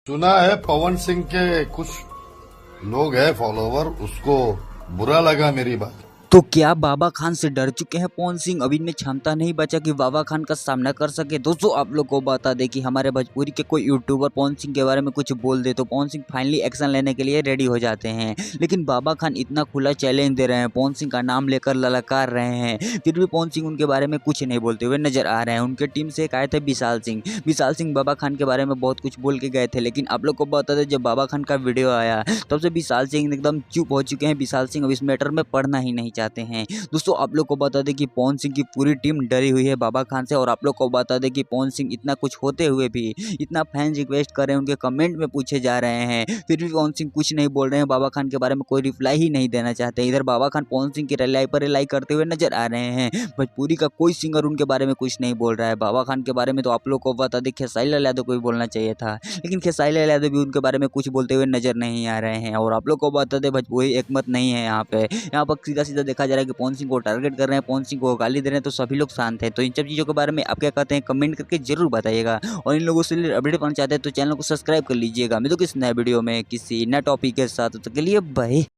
सुना है पवन सिंह के कुछ लोग हैं फॉलोवर, उसको बुरा लगा मेरी बात। तो क्या बाबा खान से डर चुके हैं पवन सिंह? अभी इनमें क्षमता नहीं बचा कि बाबा खान का सामना कर सके। दोस्तों आप लोग को बता दें कि हमारे भोजपुरी के कोई यूट्यूबर पवन सिंह के बारे में कुछ बोल दे तो पवन सिंह फाइनली एक्शन लेने के लिए रेडी हो जाते हैं, लेकिन बाबा खान इतना खुला चैलेंज दे रहे हैं, पवन सिंह का नाम लेकर ललकार रहे हैं, फिर भी पवन सिंह उनके बारे में कुछ नहीं बोलते हुए नजर आ रहे हैं। उनके टीम से एक आए थे विशाल सिंह बाबा खान के बारे में बहुत कुछ बोल के गए थे, लेकिन आप लोग को बता दें जब बाबा खान का वीडियो आया तब से विशाल सिंह एकदम चुप हो चुके हैं। विशाल सिंह अब इस मैटर में पढ़ना ही नहीं चाहते हैं। दोस्तों आप लोग को बता दें कि पवन सिंह की पूरी टीम डरी हुई है बाबा खान से, और आप लोग को बता दें कि पवन सिंह इतना कुछ होते हुए भी, इतना फैन रिक्वेस्ट कर रहे हैं, उनके कमेंट में पूछे जा रहे हैं, फिर भी पवन सिंह कुछ नहीं बोल रहे हैं। बाबा खान के बारे में कोई रिप्लाई ही नहीं देना चाहते। इधर बाबा खान पवन सिंह की रिलाई पर रिलाई करते हुए नजर आ रहे हैं। भोजपुरी का कोई सिंगर उनके बारे में कुछ नहीं बोल रहा है। बाबा खान के बारे में तो आप लोग को बता दें खेसारी लाल यादव को भी बोलना चाहिए था, लेकिन खेसारी लाल यादव भी उनके बारे में कुछ बोलते हुए नजर नहीं आ रहे हैं। और आप लोग को बता दें भोजपुरी एकमत नहीं है यहाँ पर सीधा सीधा देखा जा रहा है कि पवन सिंह को टारगेट कर रहे हैं, पवन सिंह को गाली दे रहे हैं, तो सभी लोग शांत हैं। तो इन सब चीज़ों के बारे में आप क्या कहते हैं कमेंट करके जरूर बताइएगा, और इन लोगों से अपडेट पाना चाहते हैं तो चैनल को सब्सक्राइब कर लीजिएगा। मैं तो किस नए वीडियो में किसी नए टॉपिक के साथ, तो के लिए बाय।